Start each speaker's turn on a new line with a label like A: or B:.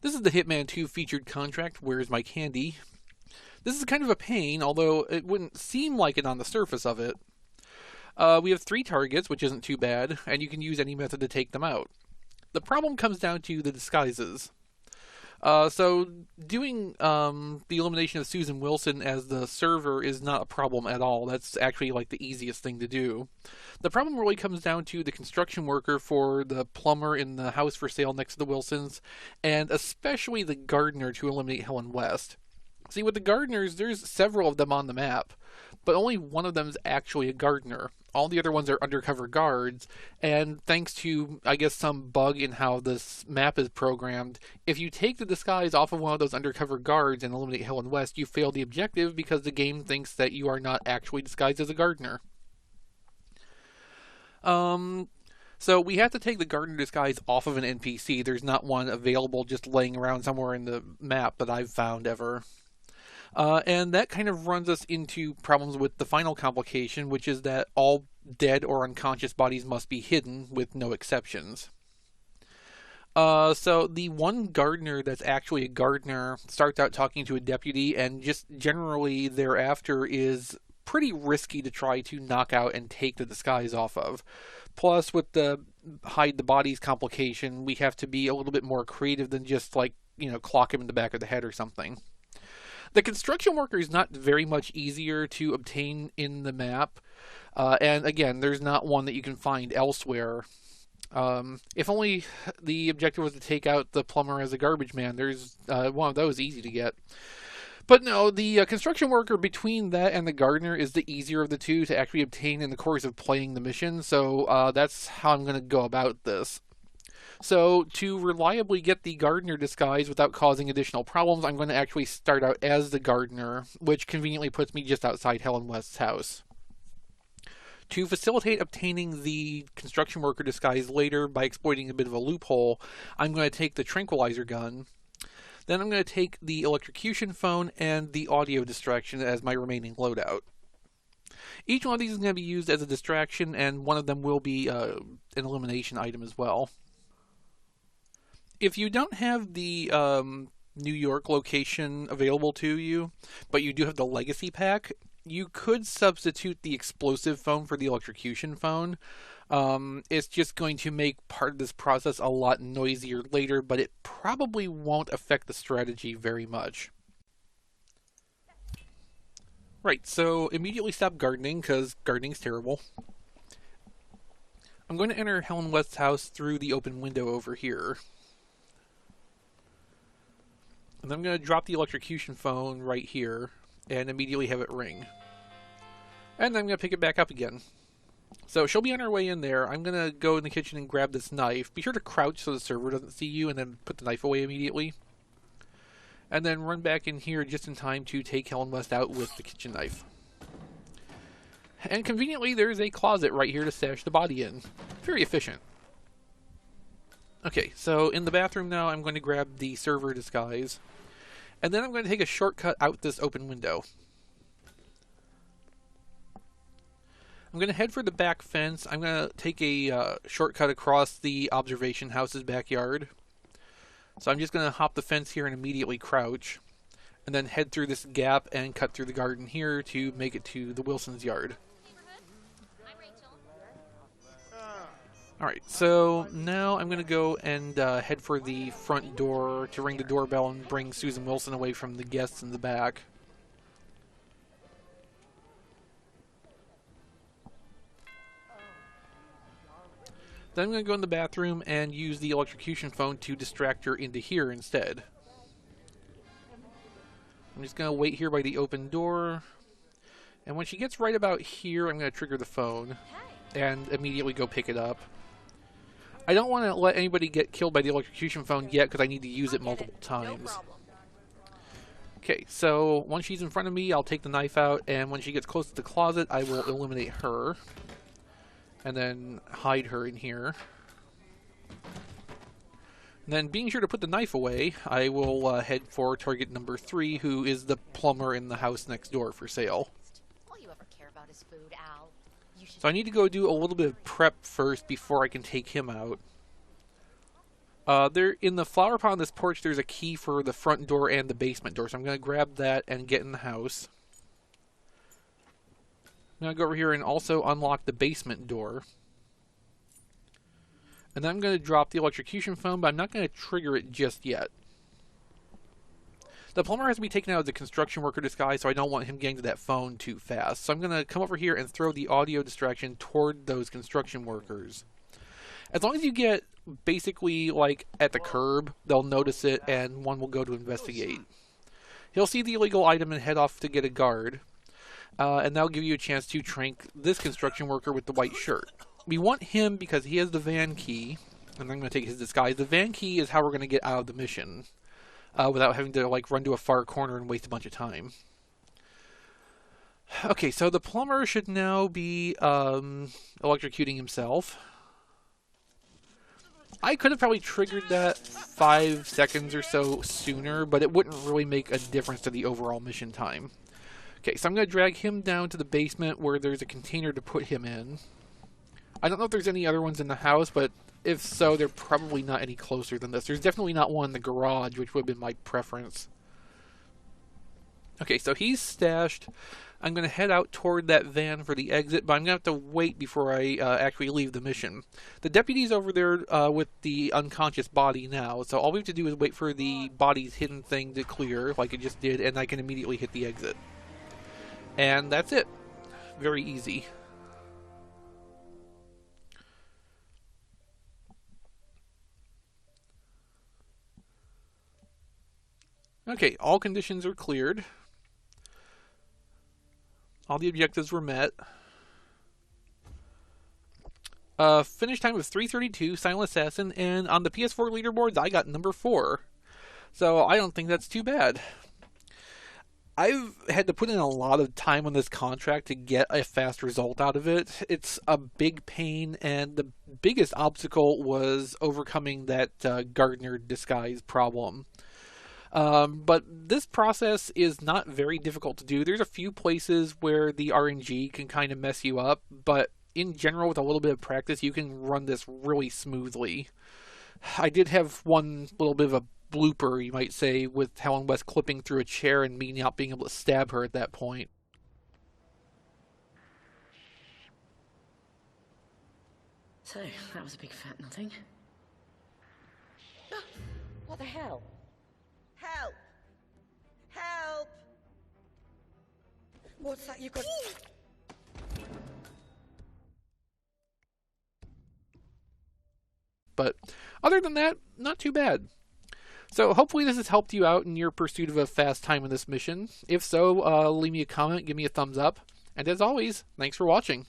A: This is the Hitman 2 featured contract, Where's My Candy? This is kind of a pain, although it wouldn't seem like it on the surface of it. We have 3 targets, which isn't too bad, and you can use any method to take them out. The problem comes down to the disguises. So doing the elimination of Susan Wilson as the server is not a problem at all. That's actually like the easiest thing to do. The problem really comes down to the construction worker for the plumber in the house for sale next to the Wilsons, and especially the gardener to eliminate Helen West. See, with the gardeners, there's several of them on the map, but only one of them is actually a gardener. All the other ones are undercover guards, and thanks to, I guess, some bug in how this map is programmed, if you take the disguise off of one of those undercover guards and eliminate Helen West, you fail the objective because the game thinks that you are not actually disguised as a gardener. So we have to take the gardener disguise off of an NPC. There's not one available just laying around somewhere in the map that I've found ever. And that kind of runs us into problems with the final complication, which is that all dead or unconscious bodies must be hidden, with no exceptions. So the one gardener that's actually a gardener starts out talking to a deputy, and just generally thereafter is pretty risky to try to knock out and take the disguise off of. Plus, with the hide the bodies complication, we have to be a little bit more creative than just, like, clock him in the back of the head or something. The construction worker is not very much easier to obtain in the map, and again, there's not one that you can find elsewhere. If only the objective was to take out the plumber as a garbage man, there's one of those easy to get. But no, the construction worker between that and the gardener is the easier of the two to actually obtain in the course of playing the mission, so that's how I'm going to go about this. So to reliably get the gardener disguise without causing additional problems, I'm going to actually start out as the gardener, which conveniently puts me just outside Helen West's house. To facilitate obtaining the construction worker disguise later by exploiting a bit of a loophole, I'm going to take the tranquilizer gun. Then I'm going to take the electrocution phone and the audio distraction as my remaining loadout. Each one of these is going to be used as a distraction, and one of them will be an elimination item as well. If you don't have the New York location available to you, but you do have the Legacy Pack, you could substitute the explosive phone for the electrocution phone. It's just going to make part of this process a lot noisier later, but it probably won't affect the strategy very much. Right, so immediately stop gardening, because gardening's terrible. I'm going to enter Helen West's house through the open window over here. And then I'm going to drop the electrocution phone right here and immediately have it ring. And then I'm going to pick it back up again. So she'll be on her way in there. I'm going to go in the kitchen and grab this knife. Be sure to crouch so the server doesn't see you, and then put the knife away immediately. And then run back in here just in time to take Helen West out with the kitchen knife. And conveniently, there's a closet right here to stash the body in. Very efficient. Okay, so in the bathroom now, I'm going to grab the server disguise. And then I'm going to take a shortcut out this open window. I'm going to head for the back fence. I'm going to take a shortcut across the observation house's backyard. So I'm just going to hop the fence here and immediately crouch. And then head through this gap and cut through the garden here to make it to the Wilson's yard. Alright, so now I'm going to go and head for the front door to ring the doorbell and bring Susan Wilson away from the guests in the back. Then I'm going to go in the bathroom and use the electrocution phone to distract her into here instead. I'm just going to wait here by the open door. And when she gets right about here, I'm going to trigger the phone and immediately go pick it up. I don't want to let anybody get killed by the electrocution phone yet because I need to use it multiple times. Okay, so once she's in front of me, I'll take the knife out, and when she gets close to the closet, I will eliminate her. And then hide her in here. And then, being sure to put the knife away, I will head for target number 3, who is the plumber in the house next door for sale.
B: All you ever care about is food, Al.
A: So I need to go do a little bit of prep first before I can take him out. There in the flower pot on this porch, there's a key for the front door and the basement door. So I'm going to grab that and get in the house. I'm going to go over here and also unlock the basement door. And then I'm going to drop the electrocution foam, but I'm not going to trigger it just yet. The plumber has to be taken out of the construction worker disguise, so I don't want him getting to that phone too fast. So I'm going to come over here and throw the audio distraction toward those construction workers. As long as you get basically like at the curb, they'll notice it and one will go to investigate. He'll see the illegal item and head off to get a guard. And that'll give you a chance to trank this construction worker with the white shirt. We want him because he has the van key, and I'm going to take his disguise. The van key is how we're going to get out of the mission without having to like run to a far corner and waste a bunch of time. Okay, so the plumber should now be electrocuting himself. I could have probably triggered that 5 seconds or so sooner, but it wouldn't really make a difference to the overall mission time. Okay, so I'm going to drag him down to the basement where there's a container to put him in. I don't know if there's any other ones in the house, but if so, they're probably not any closer than this. There's definitely not one in the garage, which would have been my preference. Okay, so he's stashed. I'm going to head out toward that van for the exit, but I'm going to have to wait before I actually leave the mission. The deputy's over there with the unconscious body now, so all we have to do is wait for the body's hidden thing to clear, like it just did, and I can immediately hit the exit. And that's it. Very easy. Okay, all conditions are cleared. All the objectives were met. Finish time was 3:32, Silent Assassin, and on the PS4 leaderboards, I got number 4. So I don't think that's too bad. I've had to put in a lot of time on this contract to get a fast result out of it. It's a big pain, and the biggest obstacle was overcoming that gardener disguise problem. But this process is not very difficult to do. There's a few places where the RNG can kind of mess you up, but in general, with a little bit of practice, you can run this really smoothly. I did have one little bit of a blooper, you might say, with Helen West clipping through a chair and me not being able to stab her at that point.
C: So, that was a big fat nothing.
B: What the hell?
D: Help! Help! What's that you got?
A: But other than that, not too bad. So hopefully this has helped you out in your pursuit of a fast time in this mission. If so, leave me a comment, give me a thumbs up. And as always, thanks for watching.